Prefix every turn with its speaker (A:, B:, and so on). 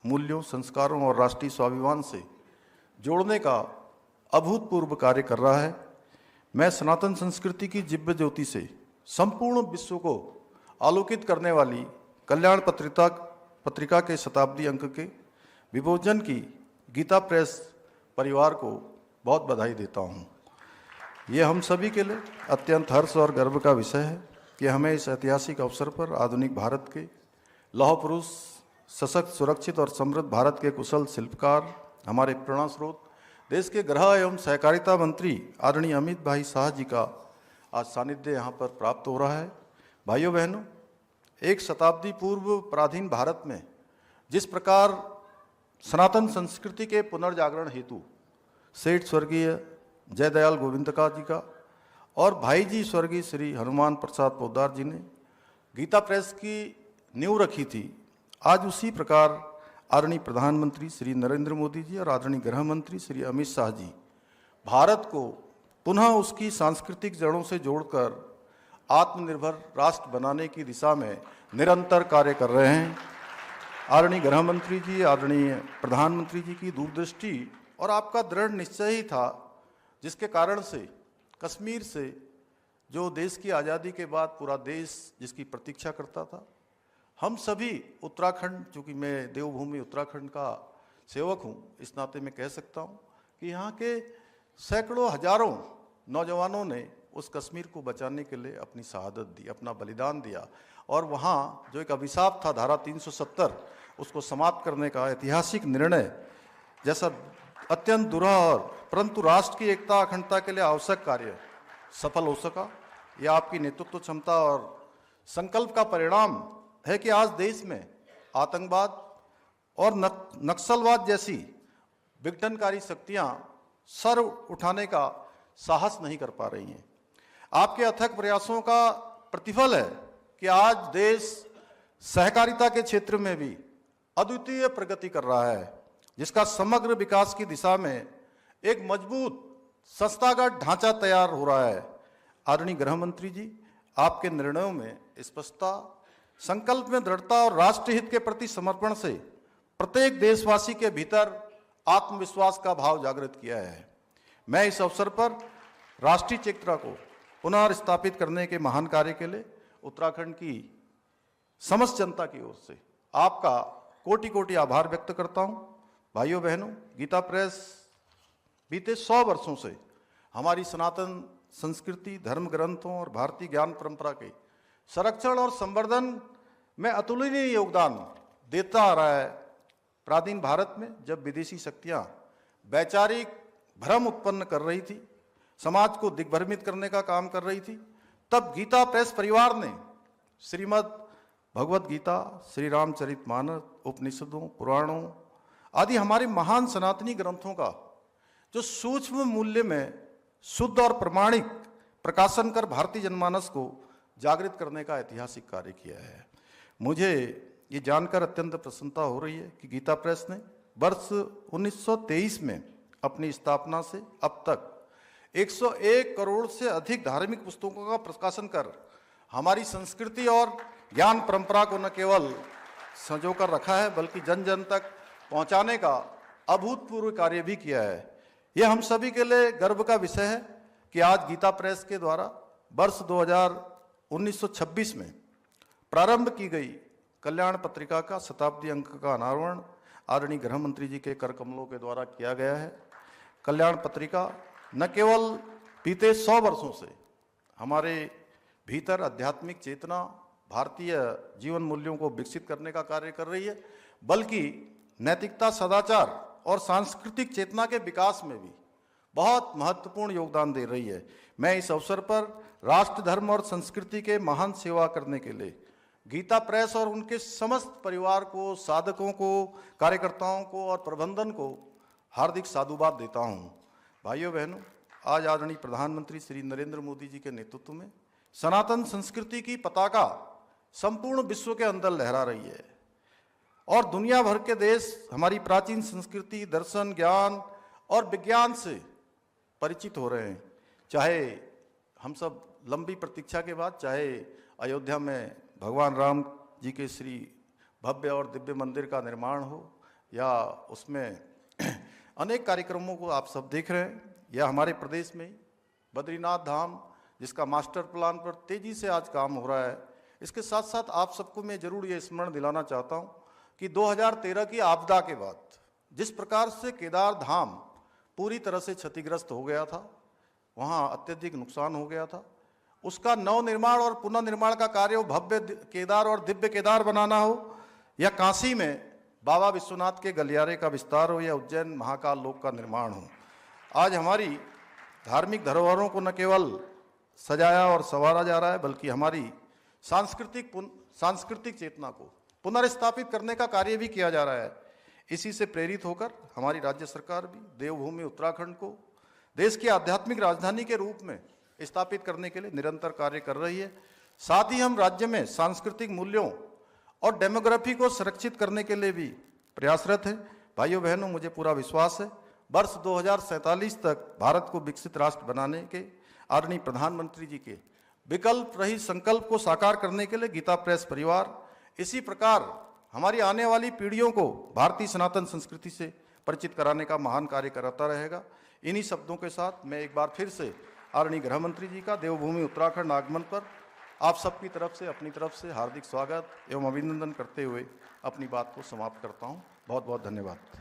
A: मूल्यों, संस्कारों और राष्ट्रीय स्वाभिमान से जोड़ने का अभूतपूर्व कार्य कर रहा है। मैं सनातन संस्कृति की दिव्य ज्योति से संपूर्ण विश्व को आलोकित करने वाली कल्याण पत्रिका के शताब्दी अंक के विमोचन की गीता प्रेस परिवार को बहुत बधाई देता हूँ। ये हम सभी के लिए अत्यंत हर्ष और गर्व का विषय है कि हमें इस ऐतिहासिक अवसर पर आधुनिक भारत के लौह पुरुष, सशक्त, सुरक्षित और समृद्ध भारत के कुशल शिल्पकार, हमारे प्रेरणा स्रोत, देश के गृह एवं सहकारिता मंत्री आदरणीय अमित भाई शाह जी का आज सानिध्य यहाँ पर प्राप्त हो रहा है। भाइयों बहनों, एक शताब्दी पूर्व पराधीन भारत में जिस प्रकार सनातन संस्कृति के पुनर्जागरण हेतु सेठ स्वर्गीय जयदयाल गोविंदका जी का और भाई जी स्वर्गीय श्री हनुमान प्रसाद पोद्दार जी ने गीता प्रेस की नींव रखी थी, आज उसी प्रकार आदरणीय प्रधानमंत्री श्री नरेंद्र मोदी जी और आदरणीय गृह मंत्री श्री अमित शाह जी भारत को पुनः उसकी सांस्कृतिक जड़ों से जोड़कर आत्मनिर्भर राष्ट्र बनाने की दिशा में निरंतर कार्य कर रहे हैं। आदरणीय गृह मंत्री जी, आदरणीय प्रधानमंत्री जी की दूरदृष्टि और आपका दृढ़ निश्चय ही था जिसके कारण से कश्मीर से जो देश की आज़ादी के बाद पूरा देश जिसकी प्रतीक्षा करता था, हम सभी उत्तराखंड, चूँकि मैं देवभूमि उत्तराखंड का सेवक हूँ, इस नाते मैं कह सकता हूँ कि यहाँ के सैकड़ों हजारों नौजवानों ने उस कश्मीर को बचाने के लिए अपनी शहादत दी, अपना बलिदान दिया और वहाँ जो एक अभिशाप था धारा 370 उसको समाप्त करने का ऐतिहासिक निर्णय जैसा अत्यंत दुरूह और परंतु राष्ट्र की एकता अखंडता के लिए आवश्यक कार्य सफल हो सका। यह आपकी नेतृत्व क्षमता और संकल्प का परिणाम है कि आज देश में आतंकवाद और नक्सलवाद जैसी विघटनकारी शक्तियां सर उठाने का साहस नहीं कर पा रही हैं। आपके अथक प्रयासों का प्रतिफल है कि आज देश सहकारिता के क्षेत्र में भी अद्वितीय प्रगति कर रहा है, जिसका समग्र विकास की दिशा में एक मजबूत संस्थागत ढांचा तैयार हो रहा है। आदरणीय गृह मंत्री जी, आपके निर्णयों में स्पष्टता, संकल्प में दृढ़ता और राष्ट्रहित के प्रति समर्पण से प्रत्येक देशवासी के भीतर आत्मविश्वास का भाव जागृत किया है। मैं इस अवसर पर राष्ट्रीय चेतना को पुनर्स्थापित करने के महान कार्य के लिए उत्तराखंड की समस्त जनता की ओर से आपका कोटि कोटि आभार व्यक्त करता हूं। भाइयों बहनों, गीता प्रेस बीते 100 वर्षों से हमारी सनातन संस्कृति, धर्म ग्रंथों और भारतीय ज्ञान परंपरा के संरक्षण और संवर्धन में अतुलनीय योगदान देता आ रहा है। पराधीन भारत में जब विदेशी शक्तियां वैचारिक भ्रम उत्पन्न कर रही थी, समाज को दिग्भ्रमित करने का काम कर रही थी, तब गीता प्रेस परिवार ने श्रीमद् भगवत गीता, श्री रामचरितमानस, उपनिषदों, पुराणों आदि हमारे महान सनातनी ग्रंथों का जो सूक्ष्म मूल्य में शुद्ध और प्रमाणिक प्रकाशन कर भारतीय जनमानस को जागृत करने का ऐतिहासिक कार्य किया है। मुझे ये जानकर अत्यंत प्रसन्नता हो रही है कि गीता प्रेस ने वर्ष 1923 में अपनी स्थापना से अब तक 101 करोड़ से अधिक धार्मिक पुस्तकों का प्रकाशन कर हमारी संस्कृति और ज्ञान परंपरा को न केवल संजो कर रखा है बल्कि जन जन तक पहुंचाने का अभूतपूर्व कार्य भी किया है। यह हम सभी के लिए गर्व का विषय है कि आज गीता प्रेस के द्वारा वर्ष 1926 में प्रारंभ की गई कल्याण पत्रिका का शताब्दी अंक का अनावरण आदरणीय गृह मंत्री जी के कर कमलों के द्वारा किया गया है। कल्याण पत्रिका न केवल बीते 100 वर्षों से हमारे भीतर आध्यात्मिक चेतना, भारतीय जीवन मूल्यों को विकसित करने का कार्य कर रही है, बल्कि नैतिकता, सदाचार और सांस्कृतिक चेतना के विकास में भी बहुत महत्वपूर्ण योगदान दे रही है। मैं इस अवसर पर राष्ट्र, धर्म और संस्कृति के महान सेवा करने के लिए गीता प्रेस और उनके समस्त परिवार को, साधकों को, कार्यकर्ताओं को और प्रबंधन को हार्दिक साधुवाद देता हूँ। भाइयों बहनों, आज आदरणीय प्रधानमंत्री श्री नरेंद्र मोदी जी के नेतृत्व में सनातन संस्कृति की पताका संपूर्ण विश्व के अंदर लहरा रही है और दुनिया भर के देश हमारी प्राचीन संस्कृति, दर्शन, ज्ञान और विज्ञान से परिचित हो रहे हैं। चाहे हम सब लंबी प्रतीक्षा के बाद, चाहे अयोध्या में भगवान राम जी के श्री भव्य और दिव्य मंदिर का निर्माण हो, या उसमें अनेक कार्यक्रमों को आप सब देख रहे हैं, या हमारे प्रदेश में ही बद्रीनाथ धाम जिसका मास्टर प्लान पर तेजी से आज काम हो रहा है। इसके साथ साथ आप सबको मैं जरूर ये स्मरण दिलाना चाहता हूँ कि 2013 की आपदा के बाद जिस प्रकार से केदार धाम पूरी तरह से क्षतिग्रस्त हो गया था, वहाँ अत्यधिक नुकसान हो गया था, उसका नवनिर्माण और पुनर्निर्माण का कार्य हो, भव्य केदार और दिव्य केदार बनाना हो, या काशी में बाबा विश्वनाथ के गलियारे का विस्तार हो, या उज्जैन महाकाल लोक का निर्माण हो, आज हमारी धार्मिक धरोहरों को न केवल सजाया और संवारा जा रहा है, बल्कि हमारी सांस्कृतिक चेतना को पुनर्स्थापित करने का कार्य भी किया जा रहा है। इसी से प्रेरित होकर हमारी राज्य सरकार भी देवभूमि उत्तराखंड को देश की आध्यात्मिक राजधानी के रूप में स्थापित करने के लिए निरंतर कार्य कर रही है। साथ ही हम राज्य में सांस्कृतिक मूल्यों और डेमोग्राफी को संरक्षित करने के लिए भी प्रयासरत हैं। भाइयों बहनों, मुझे पूरा विश्वास है वर्ष 2047 तक भारत को विकसित राष्ट्र बनाने के आदरणीय प्रधानमंत्री जी के विकल्प रहित संकल्प को साकार करने के लिए गीता प्रेस परिवार इसी प्रकार हमारी आने वाली पीढ़ियों को भारतीय सनातन संस्कृति से परिचित कराने का महान कार्य करता रहेगा। इन्हीं शब्दों के साथ मैं एक बार फिर से आदरणीय गृह मंत्री जी का देवभूमि उत्तराखंड आगमन पर आप सबकी तरफ से, अपनी तरफ से हार्दिक स्वागत एवं अभिनंदन करते हुए अपनी बात को समाप्त करता हूँ। बहुत बहुत धन्यवाद।